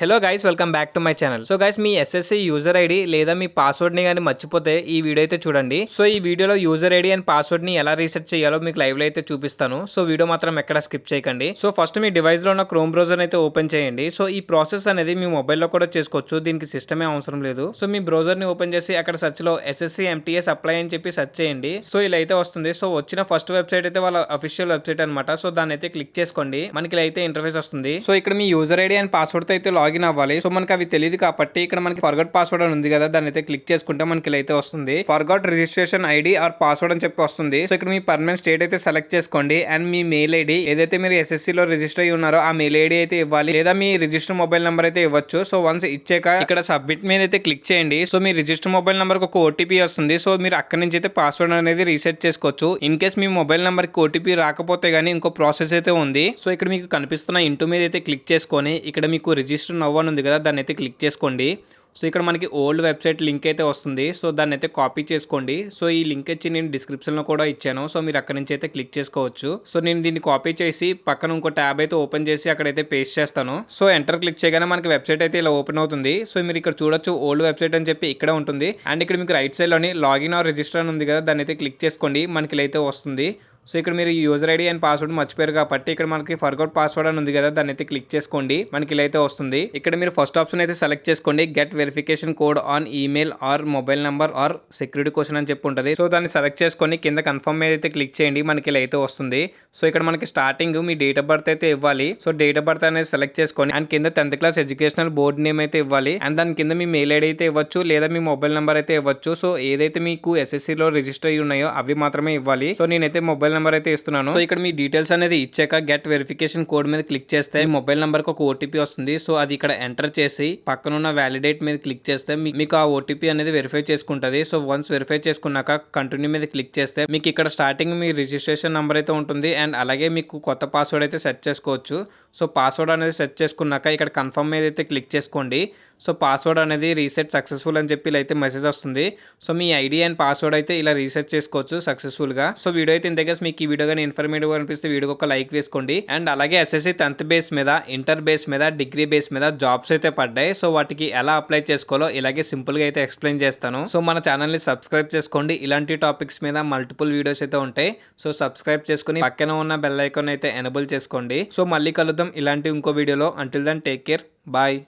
Hello guys, welcome back to my channel. So guys, me SSC user ID లేదా మీ password ని కానీ మర్చిపోతే ఈ వీడియో అయితే చూడండి. సో ఈ వీడియోలో యూజర్ ఐడి అండ్ పాస్వర్డ్ ని ఎలా రీసెట్ చేయాలో మీకు లైవ్ లో అయితే చూపిస్తాను. సో వీడియో మాత్రం ఎక్కడ స్కిప్ చేయకండి. సో ఫస్ట్ మీ డివైస్ లో ఉన్న క్రోమ్ బ్రౌజర్ అయితే ఓపెన్ చేయండి. సో ఈ ప్రాసెస్ అనేది మీ మొబైల్లో కూడా చేసుకోవచ్చు, దీనికి సిస్టమే అవసరం లేదు. సో మీ బ్రౌజర్ ని ఓపెన్ చేసి అక్కడ సెర్చ్ లో ఎస్ఎస్సి ఎంటీఎస్ అప్లై అని చెప్పి సెర్చ్ చేయండి. సో ఇలా అయితే వస్తుంది. సో వచ్చిన ఫస్ట్ వెబ్సైట్ అయితే వాళ్ళ అఫీషియల్ వెబ్సైట్ అనమాట. సో దాన్ని అయితే క్లిక్ చేసుకోండి, మనకి ఇలా అయితే ఇంటర్ఫేస్ వస్తుంది. సో ఇక్కడ మీ యూజర్ ఐడి అండ్ పాస్వర్డ్ తో అయితే లాగిన్ అవ్వాలి. సో మనకి అవి తెలియదు కాబట్టి ఇక్కడ మనకి ఫర్గట్ పాస్వర్డ్ అని ఉంది కదా, దాన్ని అయితే క్లిక్ చేసుకుంటే మనకి ఇలా అయితే వస్తుంది. Forgot registration ID or password అని చెప్పి వస్తుంది. సో ఇక్కడ మీ పర్మనెంట్ స్టేట్ అయితే సెలెక్ట్ చేసుకోండి అండ్ మీ మెయిల్ ఐడి ఏదైతే మీరు ఎస్ఎస్సి లో రిజిస్టర్ అయ్యి ఉన్నారో ఆ మెయిల్ ఐడి అయితే ఇవ్వాలి, లేదా మీ రిజిస్టర్ మొబైల్ నెంబర్ అయితే ఇవ్వచ్చు. సో వన్స్ ఇచ్చాక ఇక్కడ సబ్మిట్ మీద అయితే క్లిక్ చేయండి. సో మీ రిజిస్టర్ మొబైల్ నెంబర్ ఒక ఓటీపీ వస్తుంది. సో మీరు అక్కడి నుంచి అయితే పాస్వర్డ్ అనేది రీసెట్ చేసుకోవచ్చు. In case me mobile number కి ఓటీపీ రాకపోతే గానీ ఇంకో ప్రాసెస్ అయితే ఉంది. సో ఇక్కడ మీకు కనిపిస్తున్న ఇంటూ మీద అయితే క్లిక్ చేసుకొని ఇక్కడ మీకు రిజిస్టర్ నవ్ అని ఉంది కదా, దాన్ని అయితే క్లిక్ చేసుకోండి. సో ఇక్కడ మనకి ఓల్డ్ వెబ్సైట్ లింక్ అయితే వస్తుంది. సో దాన్ని అయితే కాపీ చేసుకోండి. సో ఈ లింక్ వచ్చి నేను డిస్క్రిప్షన్లో కూడా ఇచ్చాను. సో మీరు అక్కడ నుంచి అయితే క్లిక్ చేసుకోవచ్చు. సో నేను దీన్ని కాపీ చేసి పక్కన ఇంకో ట్యాబ్ అయితే ఓపెన్ చేసి అక్కడైతే పేస్ట్ చేస్తాను. సో ఎంటర్ క్లిక్ చేయగానే మనకి వెబ్సైట్ అయితే ఇలా ఓపెన్ అవుతుంది. సో మీరు ఇక్కడ చూడొచ్చు ఓల్డ్ వెబ్సైట్ అని చెప్పి ఇక్కడ ఉంటుంది. అండ్ ఇక్కడ మీకు రైట్ సైడ్లోని లాగిన్ ఆర్ రిజిస్టర్ అని ఉంది కదా, దాన్ని అయితే క్లిక్ చేసుకోండి, మనకి ఇలా అయితే వస్తుంది. సో ఇక్కడ మీరు యూజర్ ఐడి అండ్ పాస్వర్డ్ మర్చిపోయారు కాబట్టి ఇక్కడ మనకి ఫర్గౌట్ పాస్వర్డ్ అని ఉంది కదా, దాన్ని అయితే క్లిక్ చేసుకోండి, మనకి ఇలా అయితే వస్తుంది. ఇక్కడ మీరు ఫస్ట్ ఆప్షన్ అయితే సెలెక్ట్ చేసుకోండి, get verification code on email or mobile number or security question అని చెప్పి ఉంటుంది. సో దాన్ని సెలెక్ట్ చేసుకొని కింద కన్ఫర్మ్ మీద అయితే క్లిక్ చేయండి, మనకి ఇలా అయితే వస్తుంది. సో ఇక్కడ మనకి starting me date of birth అయితే ఇవ్వాలి. సో డేట్ ఆఫ్ బర్త్ అనేది సెలెక్ట్ చేసుకొని అండ్ కింద 10th class educational board name అయితే ఇవ్వాలి. అండ్ దాని కింద మీ మెయిల్ ఐడి అయితే ఇవ్వచ్చు, లేదా మీ మొబైల్ నెంబర్ అయితే ఇవ్వచ్చు. సో ఏదైతే మీకు ఎస్ఎస్సి లో రిజిస్టర్ అయ్యి ఉన్నాయో అవి మాత్రమే ఇవ్వాలి. సో నేనైతే మొబైల్ నెంబర్ అయితే ఇస్తున్నాను. సో ఇక్కడ మీ డీటెయిల్స్ అనేది ఇచ్చాక గెట్ వెరిఫికేషన్ కోడ్ మీద క్లిక్ చేస్తే మొబైల్ నెంబర్ కి ఒక ఓటీపీ వస్తుంది. సో అది ఇక్కడ ఎంటర్ చేసి పక్కనున్న వ్యాలిడేట్ మీద క్లిక్ చేస్తే మీకు ఆ ఓటీపీ అనేది వెరిఫై చేసుకుంటుంది. సో వన్స్ వెరిఫై చేసుకున్నాక కంటిన్యూ మీద క్లిక్ చేస్తే మీకు ఇక్కడ స్టార్టింగ్ మీ రిజిస్ట్రేషన్ నెంబర్ అయితే ఉంటుంది అండ్ అలాగే మీకు కొత్త పాస్వర్డ్ అయితే సెట్ చేసుకోవచ్చు. సో పాస్వర్డ్ అనేది సెట్ చేసుకున్నాక ఇక్కడ కన్ఫర్మ్ మీద అయితే క్లిక్ చేసుకోండి. సో పాస్వర్డ్ అనేది రీసెట్ సక్సెస్ఫుల్ అని చెప్పి ఇలా అయితే మెసేజ్ వస్తుంది. So me ID and password అయితే ఇలా రీసెట్ చేసుకోవచ్చు సక్సెస్ఫుల్గా. సో వీడియో అయితే ఇంతగా మీకు ఈ వీడియో కానీ ఇన్ఫర్మేటివ్ అనిపిస్తే వీడియోకి ఒక లైక్ వేసుకోండి. అండ్ అలాగే ఎస్ఎస్సి 10th బేస్ మీద, ఇంటర్ బేస్ మీద, డిగ్రీ బేస్ మీద జాబ్స్ అయితే పడ్డాయి. సో వాటికి ఎలా అప్లై చేసుకోవాలో ఇలాగే సింపుల్గా అయితే ఎక్స్ప్లెయిన్ చేస్తాను. సో మన ఛానల్ని సబ్స్క్రైబ్ చేసుకోండి, ఇలాంటి టాపిక్స్ మీద మల్టిపుల్ వీడియోస్ అయితే ఉంటాయి. సో సబ్స్క్రైబ్ చేసుకుని పక్కన ఉన్న బెల్ ఐకాన్ అయితే ఎనేబుల్ చేసుకోండి. సో మళ్ళీ కలుద్దాం ఇలాంటి ఇంకో వీడియోలో. Until then take care, bye.